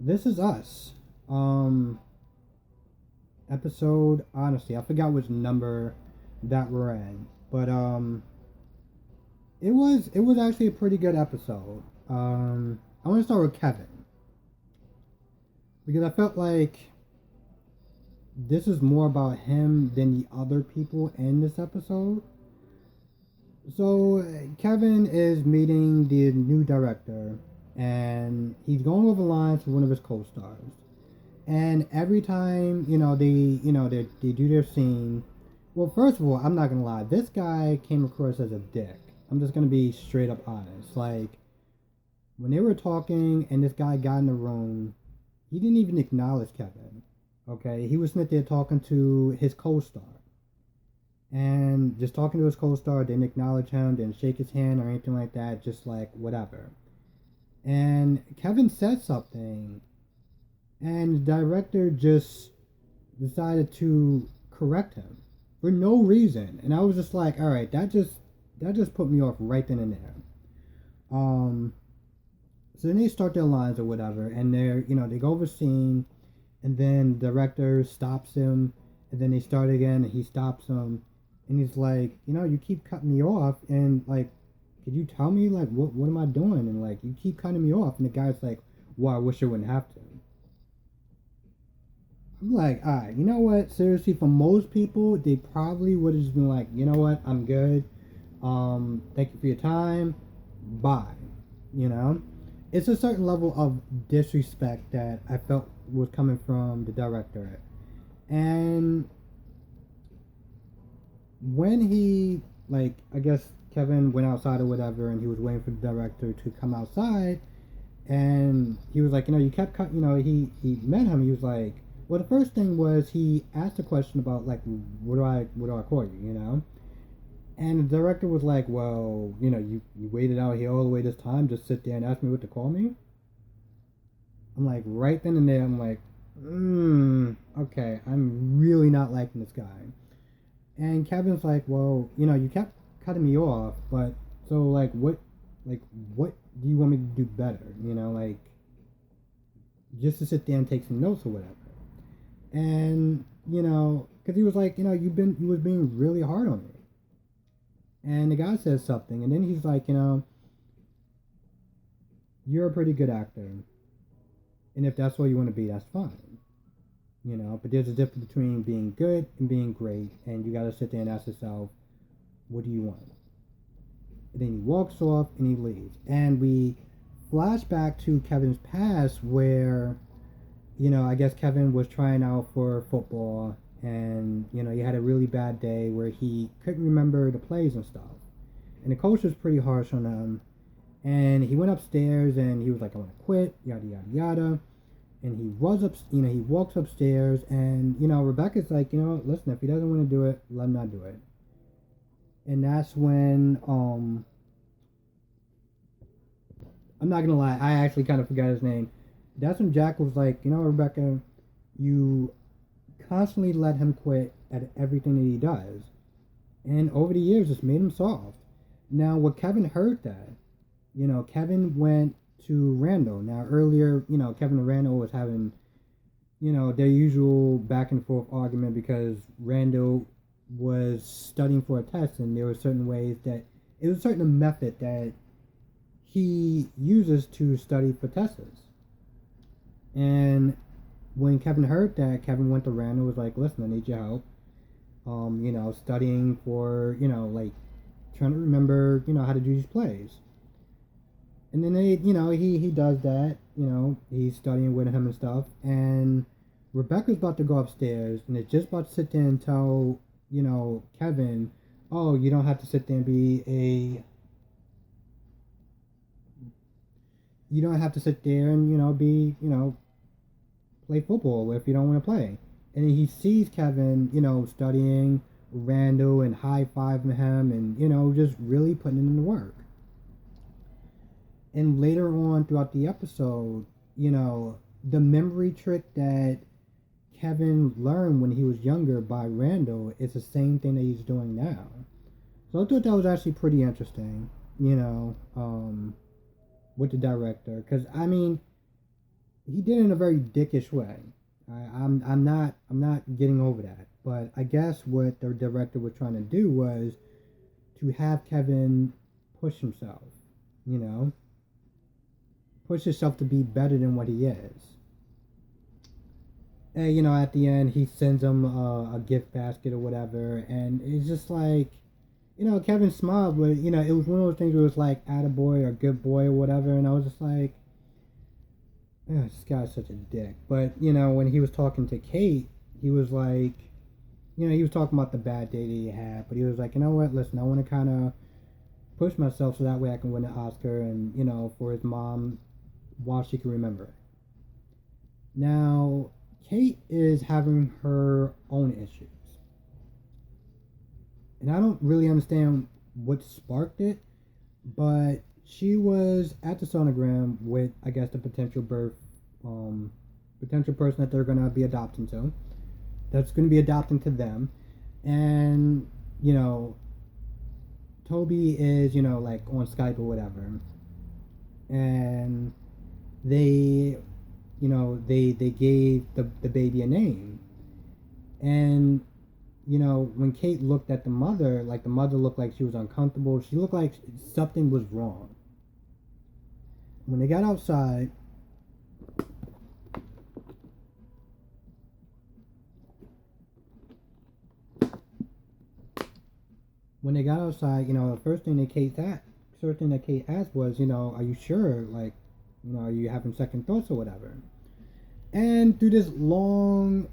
This Is Us. Um, Episode. Honestly, I forgot which number that we're in, but it was actually a pretty good episode. I want to start with Kevin because I felt like this is more about him than the other people in this episode. So Kevin is meeting the new director, and he's going over lines with one of his co-stars. And every time they do their scene, well, first of all, I'm not gonna lie, this guy came across as a dick. I'm just gonna be straight up honest. Like when they were talking, and this guy got in the room, he didn't even acknowledge Kevin. Okay, he was sitting there talking to his co-star, and just talking to his co-star, didn't acknowledge him, didn't shake his hand or anything like that, just like whatever. And Kevin said something, and the director just decided to correct him for no reason, and I was just like, all right, that just put me off right then and there. Um, so then they start their lines or whatever, and they go over scene, and then the director stops him, and then they start again, and he stops him, and he's like, you keep cutting me off, and like, could you tell me like what am I doing? And like, you keep cutting me off, and the guy's like, well, I wish I wouldn't have to. I'm like, all right, you know what? Seriously, for most people, they probably would have just been like, you know what? I'm good. Thank you for your time. Bye. You know, it's a certain level of disrespect that I felt was coming from the director. And when he, like, I guess Kevin went outside or whatever, and he was waiting for the director to come outside, and he was like, you kept cut. He met him. He was like, well, the first thing was he asked a question about like, what do I call you? And the director was like, well, you waited out here all the way this time, just sit there and ask me what to call me. I'm like, right then and there, I'm like, okay, I'm really not liking this guy. And Kevin's like, well, you kept cutting me off, but so like what do you want me to do better? Like just to sit there and take some notes or whatever. And because he was like, you was being really hard on me. And the guy says something, and then he's like, you're a pretty good actor, and if that's what you want to be, that's fine. But there's a difference between being good and being great, and you got to sit there and ask yourself, what do you want? And then he walks off and he leaves, and we flash back to Kevin's past where I guess Kevin was trying out for football, and he had a really bad day where he couldn't remember the plays and stuff. And the coach was pretty harsh on him. And he went upstairs and he was like, I want to quit, yada yada yada. And he was up, he walks upstairs, and Rebecca's like, listen, if he doesn't want to do it, let him not do it. And that's when I'm not gonna lie, I actually kind of forgot his name. That's when Jack was like, Rebecca, you constantly let him quit at everything that he does. And over the years, it's made him soft. Now, what Kevin heard that, Kevin went to Randall. Now, earlier, Kevin and Randall was having, their usual back and forth argument because Randall was studying for a test, and there were certain ways that it was a certain method that he uses to study for tests. And when Kevin heard that, Kevin went to Randall and was like, listen, I need your help. Studying for, like trying to remember, how to do these plays. And then he does that, he's studying with him and stuff. And Rebecca's about to go upstairs, and it's just about to sit there and tell, Kevin, oh, you don't have to sit there and you don't have to sit there and, play football if you don't want to play. And he sees Kevin, studying Randall and high-fiving him and, just really putting in the work. And later on throughout the episode, the memory trick that Kevin learned when he was younger by Randall is the same thing that he's doing now. So I thought that was actually pretty interesting, with the director. Because, I mean, he did it in a very dickish way. I'm not getting over that. But I guess what the director was trying to do was to have Kevin push himself, you know, push himself to be better than what he is. And at the end, he sends him a gift basket or whatever, and it's just like, Kevin smiled, but it was one of those things where it was like, attaboy or good boy or whatever, and I was just like, this guy's such a dick. But when he was talking to Kate, he was like, he was talking about the bad day that he had, but he was like, you know what, listen, I want to kind of push myself so that way I can win an Oscar, and for his mom while she can remember it. Now, Kate is having her own issues. And I don't really understand what sparked it, but she was at the sonogram with, I guess, the potential person that they're gonna be adopting to. That's gonna be adopting to them, and Toby is like on Skype or whatever, and they they gave the baby a name, and when Kate looked at the mother, like the mother looked like she was uncomfortable. She looked like something was wrong. When they got outside, the first thing that Kate asked was, are you sure? Like, are you having second thoughts or whatever? And through this long,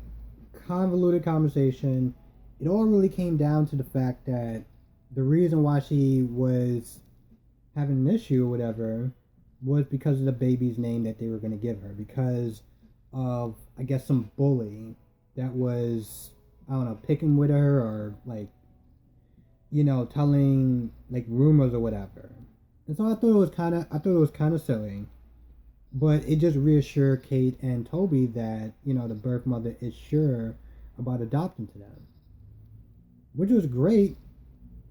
convoluted conversation, it all really came down to the fact that the reason why she was having an issue or whatever was because of the baby's name that they were going to give her, because of, I guess, some bully that was, I don't know, picking with her, or like, telling like rumors or whatever. And so I thought it was kind of silly, but it just reassured Kate and Toby that the birth mother is sure about adopting to them, which was great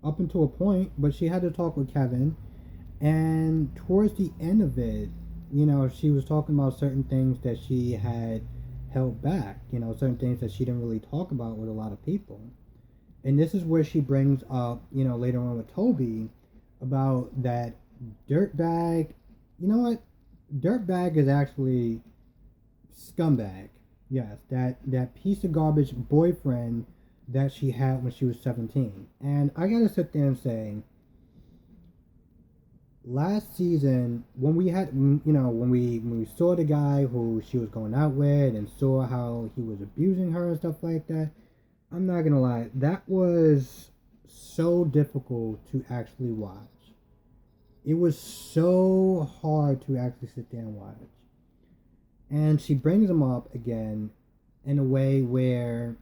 up until a point. But she had to talk with Kevin, and towards the end of it, she was talking about certain things that she had held back, certain things that she didn't really talk about with a lot of people. And this is where she brings up, later on with Toby, about that dirtbag. You know what? Dirtbag is actually scumbag. Yes, that piece of garbage boyfriend that she had when she was 17. And I gotta sit there and say, last season, when we had, when we saw the guy who she was going out with and saw how he was abusing her and stuff like that, I'm not gonna lie, that was so difficult to actually watch. It was so hard to actually sit there and watch. And she brings him up again in a way where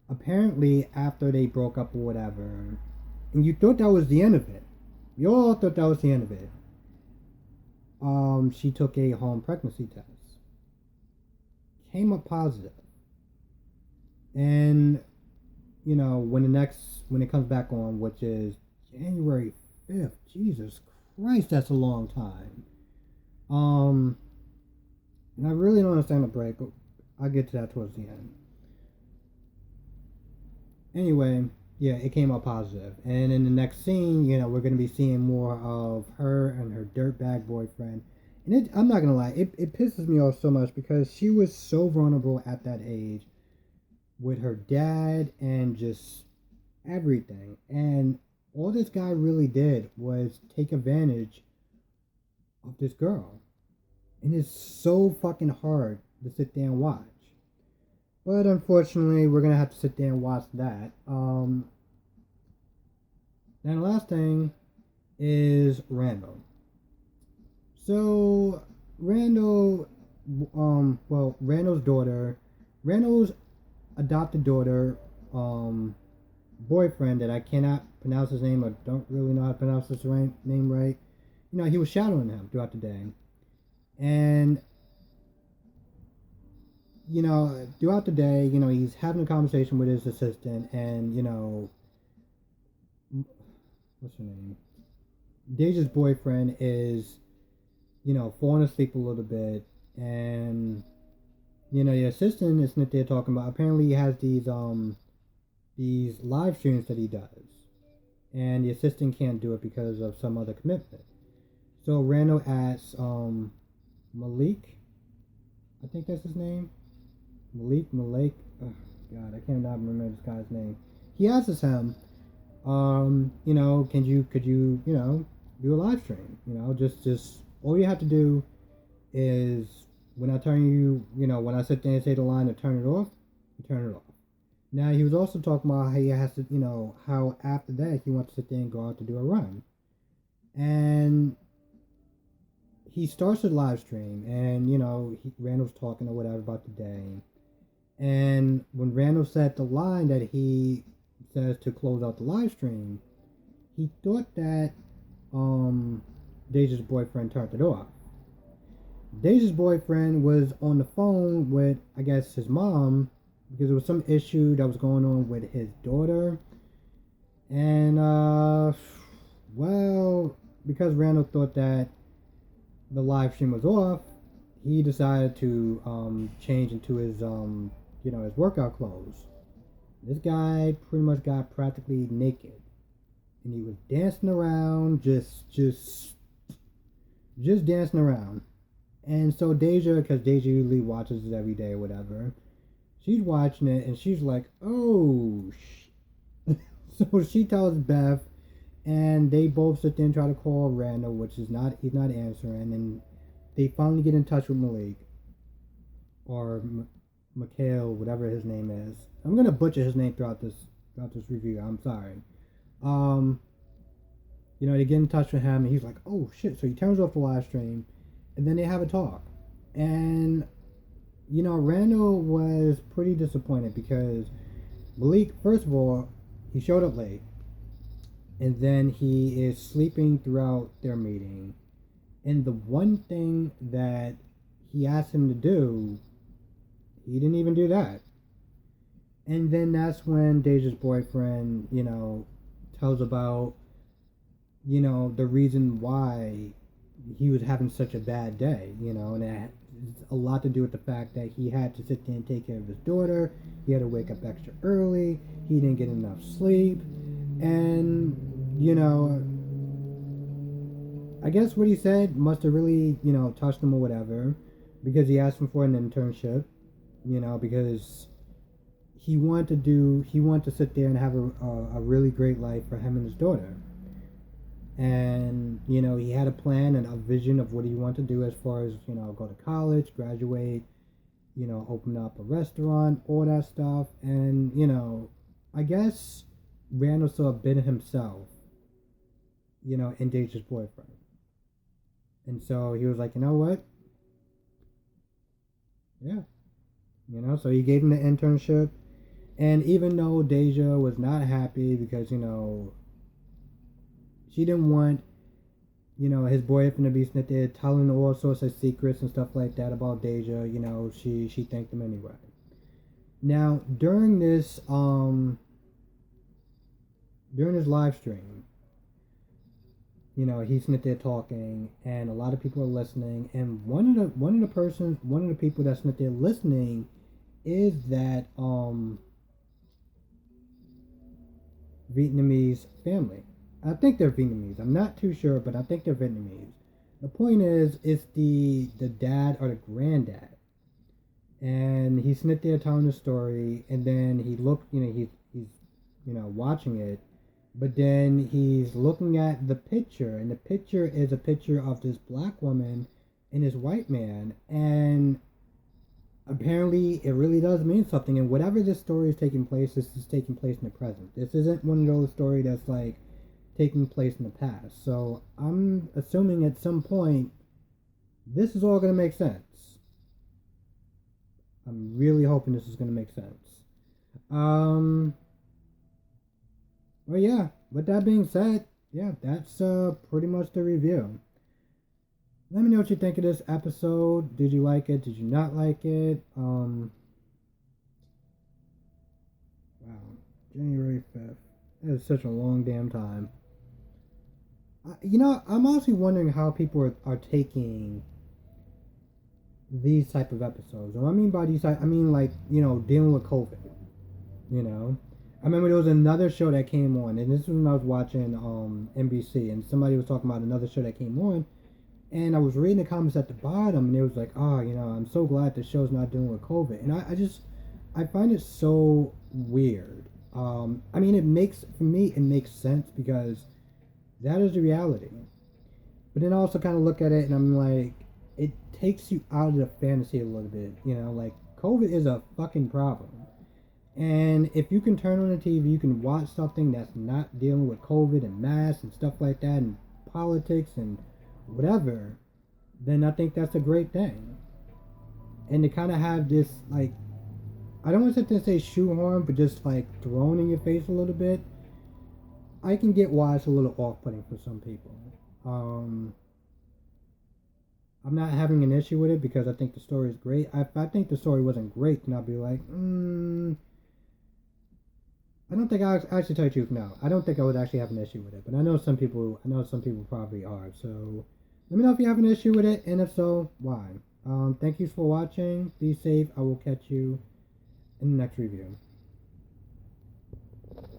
apparently after they broke up or whatever, and you thought that was the end of it. You all thought that was the end of it. She took a home pregnancy test. Came up positive. And when it comes back on, which is January 5th, Jesus Christ, that's a long time. And I really don't understand the break, but I'll get to that towards the end. Anyway, yeah, it came out positive. And in the next scene, we're going to be seeing more of her and her dirtbag boyfriend. And I'm not going to lie, it pisses me off so much because she was so vulnerable at that age with her dad and just everything. And all this guy really did was take advantage of this girl. And it's so fucking hard to sit there and watch. But unfortunately, we're going to have to sit there and watch that. And the last thing is Randall. So, Randall's daughter, Randall's adopted daughter, boyfriend that I cannot pronounce his name, or don't really know how to pronounce his name right. He was shadowing him throughout the day. And, throughout the day, he's having a conversation with his assistant, and, what's her name? Deja's boyfriend is, falling asleep a little bit, and the assistant is not there talking about. Apparently, he has these live streams that he does, and the assistant can't do it because of some other commitment. So Randall asks Malik, I think that's his name, Malik. Oh, God, I cannot remember this guy's name. He asks him, could you, do a live stream? Just all you have to do is when I turn when I sit there and say the line to turn it off, you turn it off. Now he was also talking about how he has to, how after that he wants to sit there and go out to do a run, and he starts the live stream, and Randall's talking or whatever about the day, and when Randall said the line that he says to close out the live stream, he thought that Deja's boyfriend turned it off. Deja's boyfriend was on the phone with, I guess, his mom because there was some issue that was going on with his daughter. And, because Randall thought that the live stream was off, he decided to change into his, his workout clothes. This guy pretty much got practically naked. And he was dancing around, just dancing around. And so Deja, because Deja usually watches it every day or whatever, she's watching it and she's like, oh, so she tells Beth, and they both sit there and try to call Randall, which he's not answering, and they finally get in touch with Malik, or Mikhail, whatever his name is. I'm gonna butcher his name throughout this review. I'm sorry. They get in touch with him, and he's like, oh shit. So he turns off the live stream, and then they have a talk. And, Randall was pretty disappointed because Malik, first of all, he showed up late. And then he is sleeping throughout their meeting. And the one thing that he asked him to do, he didn't even do that. And then that's when Deja's boyfriend, tells about, the reason why he was having such a bad day, and it had a lot to do with the fact that he had to sit there and take care of his daughter. He had to wake up extra early. He didn't get enough sleep. And, I guess what he said must have really, touched him or whatever, because he asked him for an internship, because he wanted to sit there and have a really great life for him and his daughter. And, he had a plan and a vision of what he wanted to do as far as, go to college, graduate, open up a restaurant, all that stuff. And, I guess Randall saw a bit of himself, in Deja's boyfriend. And so he was like, you know what? Yeah. So he gave him the internship. And even though Deja was not happy because, she didn't want, his boyfriend to be sitting there telling all sorts of secrets and stuff like that about Deja, she thanked him anyway. Now, during this live stream, he's sitting there talking, and a lot of people are listening, and one of the people that's sitting there listening is that Vietnamese family. I think they're Vietnamese. I'm not too sure, but I think they're Vietnamese. The point is, it's the dad or the granddad, and he's sitting there telling the story, and then he looked, he's watching it, but then he's looking at the picture, and the picture is a picture of this black woman and this white man, and apparently it really does mean something. And whatever this story is taking place, this is taking place in the present. This isn't one of those stories that's like taking place in the past. So I'm assuming at some point this is all going to make sense. I'm really hoping this is going to make sense. Well, yeah, with that being said, yeah, that's pretty much the review. Let me know what you think of this episode. Did you like it? Did you not like it? Wow. January 5th. That is such a long damn time. I'm honestly wondering how people are taking these type of episodes. And what I mean by these, I mean like dealing with COVID. You know, I remember there was another show that came on, and this was when I was watching NBC, and somebody was talking about another show that came on, and I was reading the comments at the bottom, and it was like, oh, I'm so glad the show's not dealing with COVID, and I find it so weird. I mean, for me, it makes sense because that is the reality. But then I also kind of look at it, and I'm like, it takes you out of the fantasy a little bit. Like COVID is a fucking problem. And if you can turn on the TV, you can watch something that's not dealing with COVID and masks and stuff like that and politics and whatever, then I think that's a great thing. And to kind of have this, like, I don't want to sit there and say shoehorn, but just like thrown in your face a little bit, I can get why it's a little off putting for some people. Um, I'm not having an issue with it because I think the story is great. If I think the story wasn't great, then I'll be like, I don't think I actually tell you the truth. No, I don't think I would actually have an issue with it. But I know some people. I know some people probably are. So let me know if you have an issue with it, and if so, why. Thank you for watching. Be safe. I will catch you in the next review.